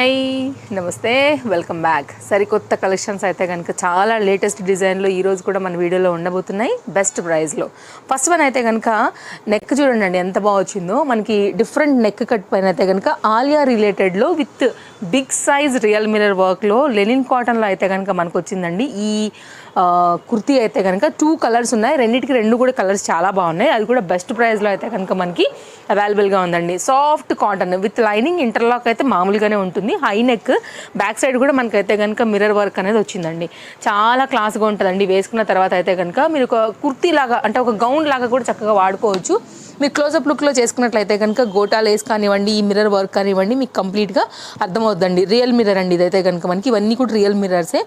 Hi నమస్తే welcome back. సరికొత్త collections అయితే కనుక చాలా లేటెస్ట్ డిజైన్లో ఈరోజు కూడా మన వీడియోలో ఉండబోతున్నాయి బెస్ట్ ప్రైస్లో. ఫస్ట్ వన్ అయితే కనుక నెక్ చూడండి ఎంత బాగా వచ్చిందో. మనకి డిఫరెంట్ నెక్ కట్ పైన అయితే కనుక ఆలియా రిలేటెడ్లో with big size real mirror work linen కాటన్లో అయితే కనుక మనకు వచ్చిందండి. ఈ కుర్తీ అయితే కనుక 2 కలర్స్ ఉన్నాయి, రెండింటికి 2 కూడా కలర్స్ చాలా బాగున్నాయి. అది కూడా బెస్ట్ ప్రైస్లో అయితే కనుక మనకి అవైలబుల్గా ఉందండి. Soft cotton with lining, interlock అయితే మామూలుగానే ఉంటుంది. హై నెక్, బ్యాక్ సైడ్ కూడా మనకైతే కనుక మిర్రర్ వర్క్ అనేది వచ్చిందండి. చాలా క్లాస్గా ఉంటుందండి. వేసుకున్న తర్వాత అయితే కనుక మీరు ఒక కుర్తీ లాగా అంటే ఒక గౌన్ లాగా కూడా చక్కగా వాడుకోవచ్చు. మీరు క్లోజప్ లుక్లో చేసుకున్నట్లయితే కనుక గోటా లేస్ కానివ్వండి, ఈ మిర్రర్ వర్క్ కానివ్వండి మీకు కంప్లీట్గా అర్థమవుతుందండి. రియల్ మిర్రర్ అండి ఇదైతే కనుక మనకి. ఇవన్నీ కూడా రియల్ మిర్రర్సే.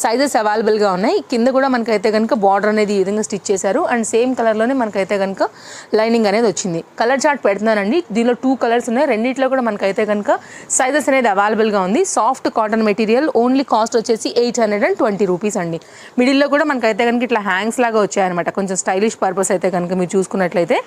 సైజెస్ అవైలబుల్గా ఉన్నాయి. కింద కూడా మనకైతే కనుక బార్డర్ అనేది ఈ విధంగా స్టిచ్ చేశారు. అండ్ సేమ్ కలర్లోనే మనకైతే కనుక లైనింగ్ అనేది వచ్చింది. కలర్ చార్ట్ పెడుతున్నానండి. దీనిలో 2 కలర్స్ ఉన్నాయి, రెండిట్లో కూడా మనకైతే కనుక సైజెస్ అనేది అవైలబుల్గా ఉంది. Soft cotton material. Only cost వచ్చేసి 820 రూపీస్ అండి. మిడిల్లో కూడా మనకైతే కనుక ఇట్లా హ్యాంగ్స్ లాగా వచ్చాయన్నమాట. కొంచెం స్టైలిష్ పర్పస్ అయితే కనుక మీరు చూసుకున్నట్లయితే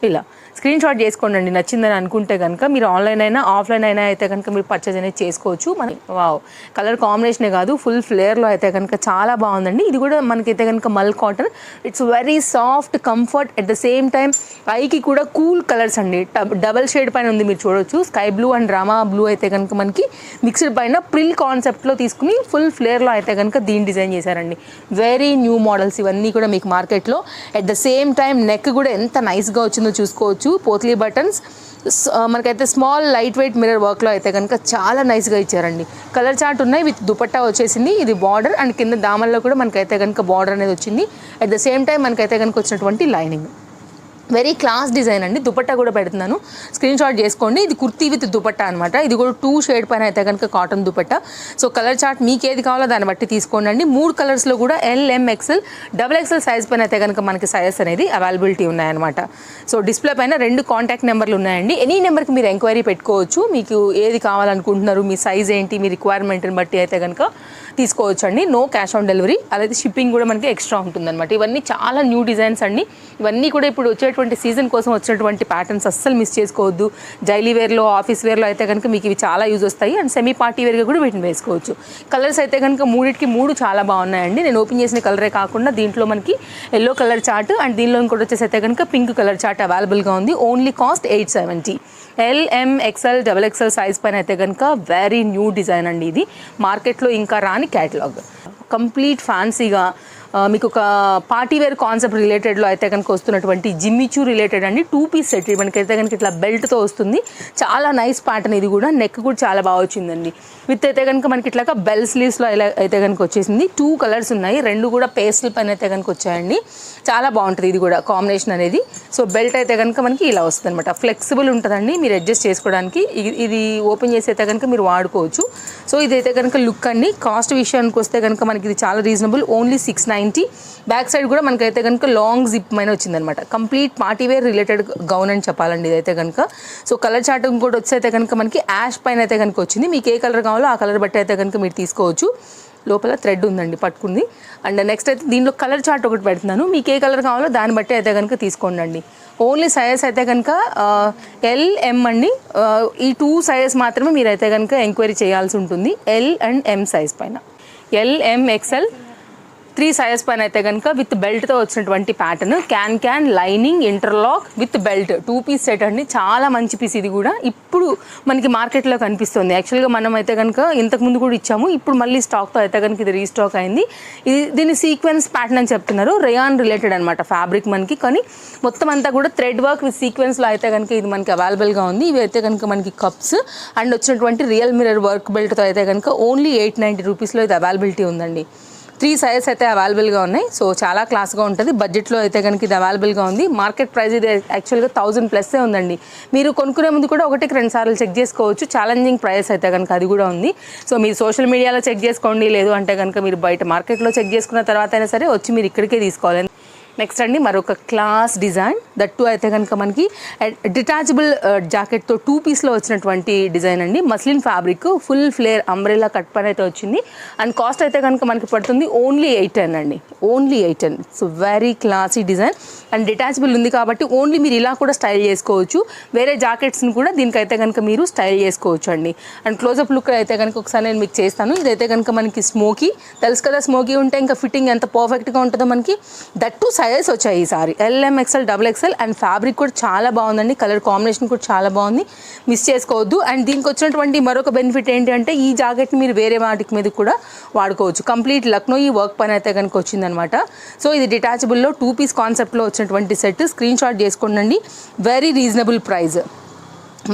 ఇలా స్క్రీన్ షాట్ చేసుకోండి నచ్చిందని అనుకుంటే కనుక. మీరు ఆన్లైన్ అయినా ఆఫ్లైన్ అయినా అయితే కనుక మీరు పర్చేజ్ అనేది చేసుకోవచ్చు. మన వావ్ కలర్ కాంబినేషనే కాదు, ఫుల్ ఫ్లేర్లో అయితే కనుక చాలా బాగుందండి. ఇది కూడా మనకైతే కనుక mul cotton. It's very soft, comfort, at the same time ఐకి కూడా కూల్ కలర్స్ అండి. డబల్ షేడ్ పైన ఉంది, మీరు చూడొచ్చు. Sky blue and rama blue అయితే కనుక మనకి మిక్స్డ్ పైన ప్రిల్ కాన్సెప్ట్లో తీసుకుని ఫుల్ ఫ్లేర్లో అయితే కనుక దీన్ని డిజైన్ చేశారండి. వెరీ న్యూ మోడల్స్ ఇవన్నీ కూడా మీకు మార్కెట్లో. At the same time neck కూడా ఎంత నైస్గా వచ్చిందో చూసుకోవచ్చు. పోత్లీ బటన్స్ మనకైతే స్మాల్ లైట్ వెయిట్ మిర్రర్ వర్క్లో అయితే కనుక చాలా నైస్గా ఇచ్చారండి. కలర్ చార్ట్ ఉన్నాయి, విత్ దుపట్టా వచ్చేసింది. ఇది బార్డర్ అండ్ కింద దామల్లో కూడా మనకైతే కనుక బార్డర్ అనేది వచ్చింది. అట్ ద సేమ్ టైం మనకైతే కనుక వచ్చినటువంటి లైనింగ్. వెరీ క్లాస్ డిజైన్ అండి. దుపట్టా కూడా పెడుతున్నాను, స్క్రీన్ షాట్ చేసుకోండి. ఇది కుర్తీ విత్ దుపట్టా అనమాట. ఇది కూడా 2 షేడ్ పైన అయితే కనుక cotton dupatta. So colour chart మీకు ఏది కావాలో దాన్ని బట్టి తీసుకోండి అండి. 3 కలర్స్లో కూడా LM XL XXL సైజ్ పైన అయితే కనుక మనకి సైజెస్ అనేది అవైలబిలిటీ ఉన్నాయన్నమాట. సో డిస్ప్లే పైన 2 కాంటాక్ట్ నెంబర్లు ఉన్నాయండి. ఎనీ నెంబర్కి మీరు ఎంక్వైరీ పెట్టుకోవచ్చు. మీకు ఏది కావాలనుకుంటున్నారు, మీ సైజ్ ఏంటి, మీ రిక్వైర్మెంట్ని బట్టి అయితే కనుక తీసుకోవచ్చు అండి. నో క్యాష్ ఆన్ డెలివరీ, అలాగే షిప్పింగ్ కూడా మనకి ఎక్స్ట్రా ఉంటుందన్నమాట. ఇవన్నీ చాలా న్యూ డిజైన్స్ అండి. ఇవన్నీ కూడా ఇప్పుడు వచ్చేటువంటి సీజన్ కోసం వచ్చినటువంటి ప్యాటర్న్స్ అస్సలు మిస్ చేసుకోవద్దు. డైలీ వేర్లో, ఆఫీస్ వేర్లో అయితే కనుక మీకు ఇవి చాలా యూజ్ వస్తాయి. అండ్ సెమీ పార్టీ వేర్గా కూడా వీటిని వేసుకోవచ్చు. కలర్స్ అయితే కనుక 3 చాలా బాగున్నాయండి. నేను ఓపెన్ చేసిన కలరే కాకుండా దీంట్లో మనకి ఎల్లో కలర్ చార్ట్ అండ్ దీనిలో ఇంకోటి వచ్చేసి అయితే కనుక పింక్ కలర్ చార్ట్ అవైలబుల్గా ఉంది. Only cost 870. LM XL XXL size పైన అయితే కనుక వెరీ న్యూ డిజైన్ అండి. ఇది మార్కెట్లో ఇంకా రాని క్యాటలాగ్. కంప్లీట్ ఫ్యాన్సీగా మీకు ఒక పార్టీ వేర్ కాన్సెప్ట్ రిలేటెడ్లో అయితే కనుక వస్తున్నటువంటి జిమ్మిచూ రిలేటెడ్ అండి. 2 పీస్ సెట్. మనకైతే కనుక ఇట్లా బెల్ట్తో వస్తుంది. చాలా నైస్ ప్యాటర్న్. ఇది కూడా నెక్ కూడా చాలా బాగా వచ్చిందండి. విత్ అయితే కనుక మనకి ఇట్లా బెల్ స్లీవ్స్లో ఇలా అయితే కనుక వచ్చేసింది. 2 కలర్స్ ఉన్నాయి, 2 కూడా పేస్టల్ పైన అయితే కనుక వచ్చాయండి. చాలా బాగుంటుంది ఇది కూడా కాంబినేషన్ అనేది. సో బెల్ట్ అయితే కనుక మనకి ఇలా వస్తుంది అనమాట. ఫ్లెక్సిబుల్ ఉంటుందండి, మీరు అడ్జస్ట్ చేసుకోవడానికి. ఇది ఓపెన్ చేసి అయితే కనుక మీరు వాడుకోవచ్చు. సో ఇదైతే కనుక లుక్ అండి. కాస్ట్ విషయానికి వస్తే కనుక మనకి ఇది చాలా రీజనబుల్. ఓన్లీ 690. బ్యాక్ సైడ్ కూడా మనకైతే కనుక లాంగ్ జిప్ మైన వచ్చిందనమాట. కంప్లీట్ పార్టీవేర్ రిలేటెడ్ గౌన్ అని చెప్పాలండి ఇదైతే కనుక. సో కలర్ చార్ట్ కూడా వచ్చి అయితే కనుక మనకి యాష్ పైన అయితే కనుక వచ్చింది. మీకు ఏ కలర్ కావాలో ఆ కలర్ బట్టి అయితే కనుక మీరు తీసుకోవచ్చు. లోపల థ్రెడ్ ఉందండి పట్టుకుంది. అండ్ నెక్స్ట్ అయితే దీనిలో కలర్ చార్ట్ ఒకటి పెడుతున్నాను. మీకు ఏ కలర్ కావాలో దాన్ని బట్టి అయితే కనుక తీసుకోండి అండి. ఓన్లీ సైజెస్ అయితే కనుక LM అండి. ఈ 2 సైజెస్ మాత్రమే మీరైతే కనుక ఎంక్వైరీ చేయాల్సి ఉంటుంది. L అండ్ M సైజ్ పైన. LM XL 3 సైజెస్ పైన అయితే కనుక విత్ బెల్ట్తో వచ్చినటువంటి pattern. Can lining, interlock with belt 2 piece set అండి. చాలా మంచి పీస్. ఇది కూడా ఇప్పుడు మనకి మార్కెట్లో కనిపిస్తుంది. యాక్చువల్గా మనం అయితే కనుక ఇంతకుముందు కూడా ఇచ్చాము. ఇప్పుడు మళ్ళీ స్టాక్తో అయితే కనుక ఇది రీస్టాక్ అయింది. దీని సీక్వెన్స్ ప్యాటర్న్ అని చెప్తున్నారు. రేయాన్ రిలేటెడ్ అనమాట ఫ్యాబ్రిక్ మనకి. కానీ మొత్తం అంతా కూడా థ్రెడ్ వర్క్ విత్ సీక్వెన్స్లో అయితే కనుక ఇది మనకి అవైలబుల్గా ఉంది. ఇవి అయితే కనుక మనకి కప్స్ అండ్ వచ్చినటువంటి రియల్ మిర్రర్ వర్క్ బెల్ట్తో అయితే కనుక ఓన్లీ 890 రూపీస్లో ఇది అవైలబిలిటీ ఉందండి. 3 సైజెస్ అయితే అవైలబుల్గా ఉన్నాయి. సో చాలా క్లాస్గా ఉంటుంది. బడ్జెట్లో అయితే కనుక ఇది అవైలబుల్గా ఉంది. మార్కెట్ ప్రైస్ ఇది యాక్చువల్గా 1000+ ఉందండి. మీరు కొనుక్కునే ముందు కూడా 1-2 సార్లు చెక్ చేసుకోవచ్చు. ఛాలెంజింగ్ ప్రైస్ అయితే కనుక అది కూడా ఉంది. సో మీరు సోషల్ మీడియాలో చెక్ చేసుకోండి, లేదు అంటే కనుక మీరు బయట మార్కెట్లో చెక్ చేసుకున్న తర్వాత అయినా సరే వచ్చి మీరు ఇక్కడికే తీసుకోవాలి. నెక్స్ట్ అండి మరొక క్లాస్ డిజైన్, దట్ టూ అయితే కనుక మనకి డిటాచబుల్ జాకెట్తో 2 పీస్లో వచ్చినటువంటి డిజైన్ అండి. Muslin fabric, full flare umbrella cut పని అయితే వచ్చింది. అండ్ కాస్ట్ అయితే కనుక మనకి పడుతుంది ఓన్లీ 810 అండి, only 810. So very classy design and detachable ఉంది కాబట్టి ఓన్లీ మీరు ఇలా కూడా స్టైల్ చేసుకోవచ్చు. వేరే జాకెట్స్ని కూడా దీనికైతే కనుక మీరు స్టైల్ చేసుకోవచ్చు అండి. అండ్ క్లోజప్ లుక్ అయితే కనుక ఒకసారి నేను మీకు చేస్తాను. ఇదైతే కనుక మనకి స్మోకీ, తెలుసు కదా స్మోకీ ఉంటే ఇంకా ఫిట్టింగ్ ఎంత పర్ఫెక్ట్గా ఉంటుందో మనకి. దట్ టూ సైజెస్ వచ్చాయి ఈసారి, LM, XL, XXL. And fabric కూడా చాలా బాగుందండి, కలర్ కాంబినేషన్ కూడా చాలా బాగుంది, మిస్ చేసుకోవద్దు. అండ్ దీనికి వచ్చినటువంటి మరొక బెనిఫిట్ ఏంటి అంటే ఈ జాకెట్ని మీరు వేరే వాటికి మీద కూడా వాడుకోవచ్చు. కంప్లీట్ లక్నో ఈ వర్క్ పని అయితే కనుక వచ్చిందనమాట. సో ఇది డిటాచబుల్లో 2 పీస్ కాన్సెప్ట్లో వచ్చినటువంటి సెట్. స్క్రీన్ షాట్ చేసుకోండి, వెరీ రీజనబుల్ ప్రైస్.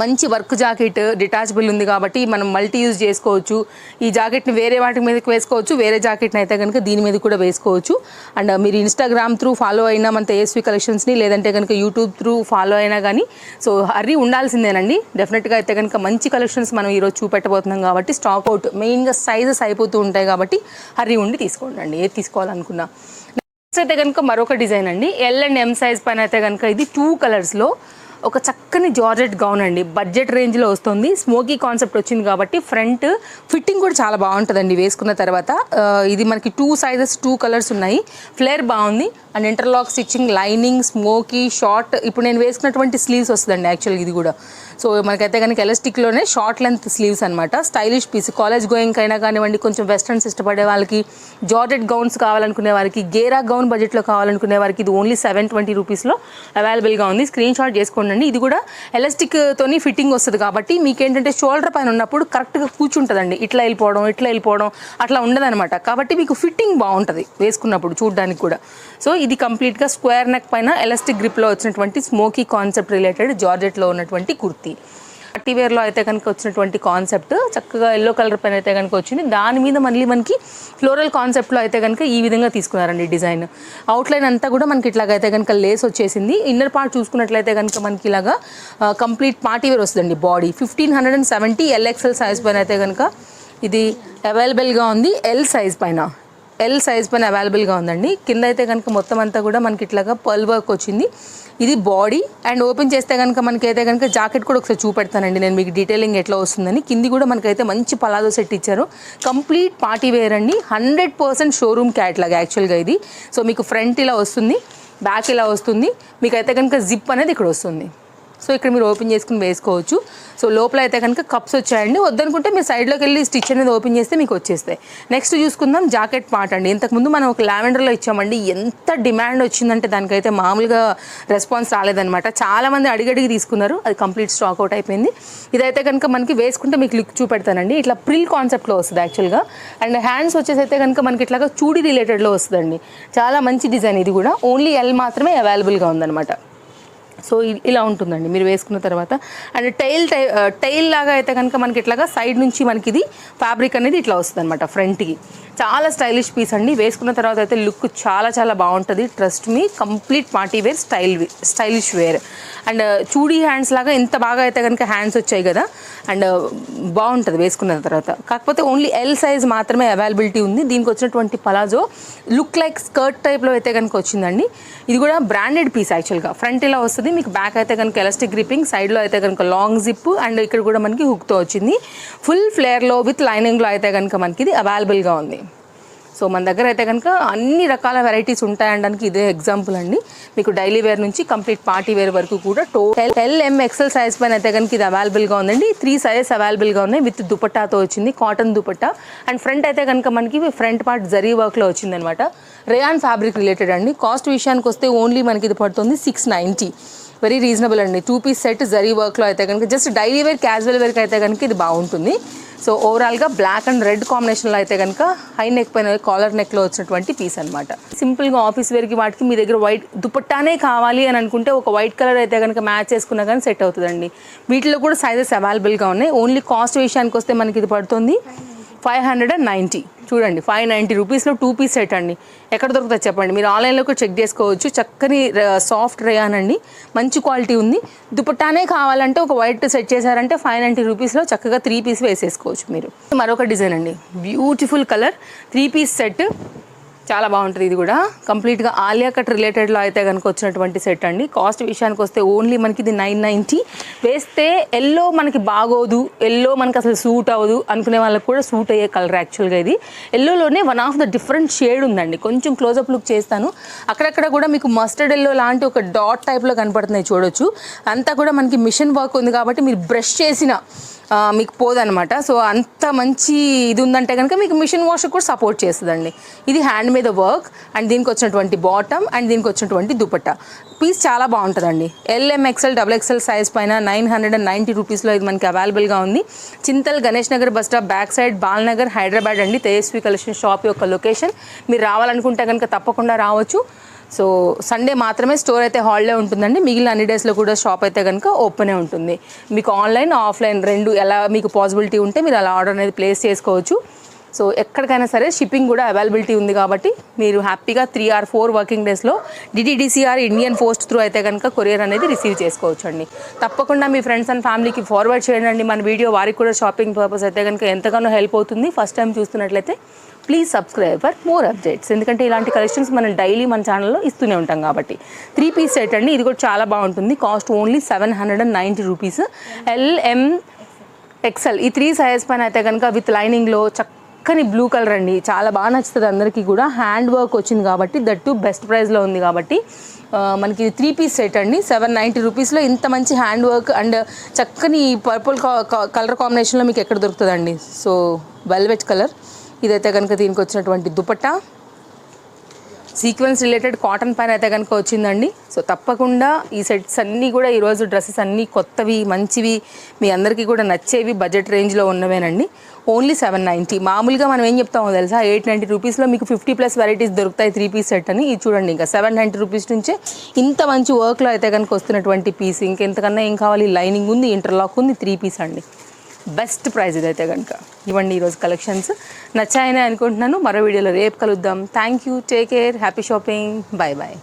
మంచి వర్క్ జాకెట్, డిటాచబుల్ ఉంది కాబట్టి మనం మల్టీ యూజ్ చేసుకోవచ్చు. ఈ జాకెట్ని వేరే వాటి మీదకి వేసుకోవచ్చు, వేరే జాకెట్ని అయితే కనుక దీని మీద కూడా వేసుకోవచ్చు. అండ్ మీరు ఇన్స్టాగ్రామ్ త్రూ ఫాలో అయినా మన తేజస్వి కలెక్షన్స్ని, లేదంటే కనుక యూట్యూబ్ త్రూ ఫాలో అయినా కానీ సో హర్రీ ఉండాల్సిందేనండి. డెఫినెట్గా అయితే కనుక మంచి కలెక్షన్స్ మనం ఈరోజు చూపెట్టబోతున్నాం కాబట్టి స్టాక్ అవుట్, మెయిన్గా సైజెస్ అయిపోతూ ఉంటాయి కాబట్టి హర్రీ ఉండి తీసుకోండి ఏది తీసుకోవాలనుకున్నా. నెక్స్ట్ అయితే కనుక మరొక డిజైన్ అండి, L and M సైజ్ పైన అయితే కనుక ఇది 2 కలర్స్లో ఒక చక్కని జార్జెట్ గౌన్ అండి. బడ్జెట్ రేంజ్లో వస్తుంది, స్మోకీ కాన్సెప్ట్ వచ్చింది కాబట్టి ఫ్రంట్ ఫిట్టింగ్ కూడా చాలా బాగుంటుందండి వేసుకున్న తర్వాత. ఇది మనకి 2 సైజెస్ 2 కలర్స్ ఉన్నాయి, ఫ్లేర్ బాగుంది. And interlock stitching, lining, smoky, short. ఇప్పుడు నేను వేసుకున్నటువంటి స్లీవ్స్ వస్తుందండి యాక్చువల్గా ఇది కూడా. సో మనకైతే కనుక ఎలాస్టిక్లోనే షార్ట్ లెంత్ స్లీవ్స్ అనమాట. స్టైలిష్ పీస్, కాలేజ్ గోయింగ్ అయినా కానివ్వండి, కొంచెం వెస్ట్రన్స్ ఇష్టపడే వాళ్ళకి, జార్జెట్ గౌన్స్ కావాలనుకునే వారికి, గేరా గౌన్ బడ్జెట్లో కావాలనుకునే వారికి ఇది ఓన్లీ 720 రూపీస్లో అవైలబుల్గా ఉంది. స్క్రీన్ షాట్ చేసుకోండి. ఇది కూడా ఎలాస్టిక్తోని ఫిట్టింగ్ వస్తుంది కాబట్టి మీకు ఏంటంటే షోల్డర్ పైన ఉన్నప్పుడు కరెక్ట్గా కూర్చుంటుందండి. ఇట్లా వెళ్ళిపోవడం అట్లా ఉండదనమాట. కాబట్టి మీకు ఫిట్టింగ్ బాగుంటుంది వేసుకున్నప్పుడు చూడడానికి కూడా. సో ఇది కంప్లీట్గా స్క్వేర్ నెక్ పైన ఎలాస్టిక్ గ్రిప్లో వచ్చినటువంటి స్మోకీ కాన్సెప్ట్ రిలేటెడ్ జార్జెట్లో ఉన్నటువంటి కుర్తీ. పార్టీ వేర్లో అయితే కనుక వచ్చినటువంటి కాన్సెప్ట్ చక్కగా ఎల్లో కలర్ పైన అయితే కనుక వచ్చింది. దాని మీద మళ్ళీ మనకి ఫ్లోరల్ కాన్సెప్ట్లో అయితే కనుక ఈ విధంగా తీసుకున్నారండి డిజైన్. అవుట్లైన్ అంతా కూడా మనకి ఇట్లాగైతే కనుక లేస్ వచ్చేసింది. ఇన్నర్ పార్ట్ చూసుకున్నట్లయితే కనుక మనకి ఇలాగా కంప్లీట్ పార్టీ వేర్ వస్తుందండి. బాడీ 1570 LXL సైజ్ పైన అయితే కనుక ఇది అవైలబుల్గా ఉంది. ఎల్ సైజ్ పైన అవైలబుల్గా ఉందండి. కింద అయితే కనుక మొత్తం అంతా కూడా మనకి ఇట్లాగా పర్ల్ వర్క్ వచ్చింది. ఇది బాడీ. అండ్ ఓపెన్ చేస్తే కనుక మనకైతే కనుక జాకెట్ కూడా ఒకసారి చూపెడతానండి నేను మీకు డీటెయిలింగ్ ఎట్లా వస్తుందని. కింది కూడా మనకైతే మంచి పలాజో సెట్ ఇచ్చారు. కంప్లీట్ పార్టీ వేర్ అండి, 100% షోరూమ్ క్యాట్లాగ్ యాక్చువల్గా ఇది. సో మీకు ఫ్రంట్ ఇలా వస్తుంది, బ్యాక్ ఇలా వస్తుంది, మీకైతే కనుక జిప్ అనేది ఇక్కడ వస్తుంది. సో ఇక్కడ మీరు ఓపెన్ చేసుకుని వేసుకోవచ్చు. సో లోపల అయితే కనుక కప్స్ వచ్చాయండి. వద్దనుకుంటే మీరు సైడ్లోకి వెళ్ళి స్టిచ్ అనేది ఓపెన్ చేస్తే మీకు వచ్చేస్తాయి. నెక్స్ట్ చూసుకుందాం జాకెట్ పార్ట్ అండి. ఇంతకుముందు మనం ఒక లావెండర్లో ఇచ్చామండి, ఎంత డిమాండ్ వచ్చిందంటే దానికైతే మామూలుగా రెస్పాన్స్ రాలేదనమాట. చాలామంది అడిగడిగి తీసుకున్నారు, అది కంప్లీట్ స్టాక్ అవుట్ అయిపోయింది. ఇదైతే కనుక మనకి వేసుకుంటే మీకు లుక్ చూపెడతానండి. ఇట్లా ప్రిల్ కాన్సెప్ట్లో వస్తుంది యాక్చువల్గా. అండ్ హ్యాండ్స్ వచ్చేసి అయితే కనుక మనకి ఇట్లాగా చూడీ రిలేటెడ్లో వస్తుందండి. చాలా మంచి డిజైన్. ఇది కూడా ఓన్లీ L మాత్రమే అవైలబుల్గా ఉందన్నమాట. సో ఇలా ఉంటుందండి మీరు వేసుకున్న తర్వాత. అండ్ టైల్ లాగా అయితే కనుక మనకి ఇట్లాగా సైడ్ నుంచి మనకి ఇది ఫ్యాబ్రిక్ అనేది ఇట్లా వస్తుంది అనమాట ఫ్రంట్కి. చాలా స్టైలిష్ పీస్ అండి. వేసుకున్న తర్వాత అయితే లుక్ చాలా చాలా బాగుంటుంది. Trust me, complete party wear stylish wear. And chudi hands లాగా ఎంత బాగా అయితే కనుక హ్యాండ్స్ వచ్చాయి కదా. అండ్ బాగుంటుంది వేసుకున్న తర్వాత. కాకపోతే ఓన్లీ L సైజ్ మాత్రమే అవైలబిలిటీ ఉంది. దీనికి వచ్చినటువంటి పలాజో లుక్ లైక్ స్కర్ట్ టైప్లో అయితే కనుక వచ్చిందండి. ఇది కూడా బ్రాండెడ్ పీస్ యాక్చువల్గా. ఫ్రంట్ ఇలా వస్తుంది, మీకు బ్యాక్ అయితే కనుక ఎలాస్టిక్ గ్రిప్పింగ్, సైడ్లో అయితే కనుక లాంగ్ జిప్, అండ్ ఇక్కడ కూడా మనకి హుక్తో వచ్చింది. ఫుల్ ఫ్లేర్లో విత్ లైనింగ్లో అయితే కనుక మనకి ఇది అవైలబుల్గా ఉంది. సో మన దగ్గర అయితే కనుక అన్ని రకాల వెరైటీస్ ఉంటాయనడానికి ఇదే ఎగ్జాంపుల్ అండి. మీకు డైలీ వేర్ నుంచి కంప్లీట్ పార్టీ వేర్ వరకు కూడా LM XL సైజ్ పైన అయితే కనుక ఇది అవైలబుల్గా ఉందండి. 3 సైజెస్ అవైలబుల్గా ఉన్నాయి. విత్ దుపట్టాతో వచ్చింది, కాటన్ దుపట్టా. అండ్ ఫ్రంట్ అయితే కనుక మనకి ఫ్రంట్ పార్ట్ జరీ వర్క్లో వచ్చిందనమాట. రేయాన్ ఫ్యాబ్రిక్ రిలేటెడ్ అండి. కాస్ట్ విషయానికి వస్తే ఓన్లీ మనకి ఇది పడుతుంది 690. వెరీ రీజనబుల్ అండి. 2 పీస్ సెట్ జరీ వర్క్లో అయితే కనుక జస్ట్ డైలీ వేర్, క్యాజువల్ వేర్కి అయితే కనుక ఇది బాగుంటుంది. సో ఓవరాల్గా బ్లాక్ అండ్ రెడ్ కాంబినేషన్లో అయితే కనుక హై నెక్ పైన కాలర్ నెక్లో వచ్చినటువంటి పీస్ అనమాట. సింపుల్గా ఆఫీస్ వేర్కి వాటికి మీ దగ్గర వైట్ దుపట్టానే కావాలి అని అనుకుంటే ఒక వైట్ కలర్ అయితే కనుక మ్యాచ్ చేసుకున్నా కానీ సెట్ అవుతుందండి. వీటిలో కూడా సైజెస్ అవైలబుల్గా ఉన్నాయి. ఓన్లీ కాస్ట్ విషయానికి వస్తే మనకి ఇది పడుతుంది 590. చూడండి 590 రూపీస్లో 2 పీస్ సెట్ అండి. ఎక్కడ దొరుకుతుంది చెప్పండి, మీరు ఆన్లైన్లో కూడా చెక్ చేసుకోవచ్చు. చక్కని సాఫ్ట్ రేయాన్ అండి, మంచి క్వాలిటీ ఉంది. దుపట్టానే కావాలంటే ఒక వైట్ సెట్ చేశారంటే 590 రూపీస్లో చక్కగా 3 పీస్ వేసేసుకోవచ్చు మీరు. మరొక డిజైన్ అండి, బ్యూటిఫుల్ కలర్ 3 పీస్ సెట్. చాలా బాగుంటుంది. ఇది కూడా కంప్లీట్గా ఆలియా కట్ రిలేటెడ్లో అయితే కనుక వచ్చినటువంటి సెట్ అండి. కాస్ట్ విషయానికి వస్తే ఓన్లీ మనకి ఇది 990. వేస్తే ఎల్లో మనకి బాగోదు, ఎల్లో మనకి అసలు సూట్ అవ్వదు అనుకునే వాళ్ళకి కూడా సూట్ అయ్యే కలర్ యాక్చువల్గా ఇది. ఎల్లోలోనే one of the different shade ఉందండి. కొంచెం క్లోజప్ లుక్ చేస్తాను. అక్కడక్కడ కూడా మీకు మస్టర్డ్ ఎల్లో లాంటి ఒక డాట్ టైప్లో కనపడుతున్నాయి చూడొచ్చు. అంతా కూడా మనకి మిషన్ వర్క్ ఉంది కాబట్టి మీరు బ్రష్ చేసిన మీకు పోదనమాట. సో అంత మంచి ఇది ఉందంటే కనుక మీకు మిషన్ వాష్ కూడా సపోర్ట్ చేస్తుందండి. ఇది హ్యాండ్ మీద వర్క్ అండ్ దీనికి వచ్చినటువంటి బాటమ్ అండ్ దీనికి వచ్చినటువంటి దుపట్టా పీస్ చాలా బాగుంటుందండి. LMXL XXL సైజ్ పైన 990 రూపీస్లో ఇది మనకి అవైలబుల్గా ఉంది. Chintal Ganesh Nagar bus stop back side Balanagar Hyderabad అండి. తేజస్వి కలెక్షన్ షాప్ యొక్క లొకేషన్. మీరు రావాలనుకుంటే కనుక తప్పకుండా రావచ్చు. సో సండే మాత్రమే స్టోర్ అయితే హాలిడే ఉంటుందండి. మిగిలిన అన్ని డేస్లో కూడా షాప్ అయితే కనుక ఓపెనే ఉంటుంది. మీకు ఆన్లైన్ ఆఫ్లైన్ రెండు ఎలా మీకు పాసిబిలిటీ ఉంటే మీరు అలా ఆర్డర్ అనేది ప్లేస్ చేసుకోవచ్చు. సో ఎక్కడికైనా సరే షిప్పింగ్ కూడా అవైలబిలిటీ ఉంది కాబట్టి మీరు హ్యాపీగా 3 or 4 వర్కింగ్ డేస్లో DTDCR ఇండియన్ పోస్ట్ త్రూ అయితే కనుక కొరియర్ అనేది రిసీవ్ చేసుకోవచ్చు అండి. తప్పకుండా మీ ఫ్రెండ్స్ అండ్ ఫ్యామిలీకి ఫార్వర్డ్ చేయండి మన వీడియో. వారికి కూడా షాపింగ్ పర్పస్ అయితే కనుక ఎంతగానో హెల్ప్ అవుతుంది. ఫస్ట్ టైం చూస్తున్నట్లయితే please subscribe for more updates. ఎందుకంటే ఇలాంటి కలెక్షన్స్ మనం డైలీ మన ఛానల్లో ఇస్తూనే ఉంటాం కాబట్టి. 3 పీస్ సెట్ అండి. ఇది కూడా చాలా బాగుంటుంది. Cost only 790 rupees. LMXL ఈ 3 సైజ్ పైన అయితే కనుక విత్ లైనింగ్లో చక్కని బ్లూ కలర్ అండి. చాలా బాగా నచ్చుతుంది అందరికీ కూడా. హ్యాండ్ వర్క్ వచ్చింది కాబట్టి దట్టు బెస్ట్ ప్రైస్లో ఉంది కాబట్టి మనకి 3 పీస్ సెట్ అండి. 790 రూపీస్లో ఇంత మంచి హ్యాండ్ వర్క్ అండ్ చక్కని పర్పుల్ కలర్ కాంబినేషన్లో మీకు ఎక్కడ దొరుకుతుందండి. So velvet colour. ఇదైతే కనుక దీనికి వచ్చినటువంటి దుపట్టా సీక్వెన్స్ రిలేటెడ్ కాటన్ పైన అయితే కనుక వచ్చిందండి. సో తప్పకుండా ఈ సెట్స్ అన్నీ కూడా ఈరోజు డ్రెస్సెస్ అన్నీ కొత్తవి మంచివి మీ అందరికీ కూడా నచ్చేవి బడ్జెట్ రేంజ్లో ఉన్నవేనండి. ఓన్లీ 790. మామూలుగా మనం ఏం చెప్తామో తెలుసా 890 రూపీస్లో మీకు 50+ వెరైటీస్ దొరుకుతాయి 3 పీస్ సెట్ అని. ఇది చూడండి ఇంకా 790 రూపీస్ నుంచే ఇంత మంచి వర్క్లో అయితే కనుక వస్తున్నటువంటి పీస్. ఇంకెంతకన్నా ఏం కావాలి. లైనింగ్ ఉంది, ఇంటర్లాక్ ఉంది, 3 పీస్ అండి. బెస్ట్ ప్రైస్ ఇదైతే కనుక. ఇవ్వండి ఈరోజు కలెక్షన్స్ నచ్చాయని అనుకుంటున్నాను. మరో వీడియోలో రేపు కలుద్దాం. Thank you. Take care. Happy shopping. Bye bye.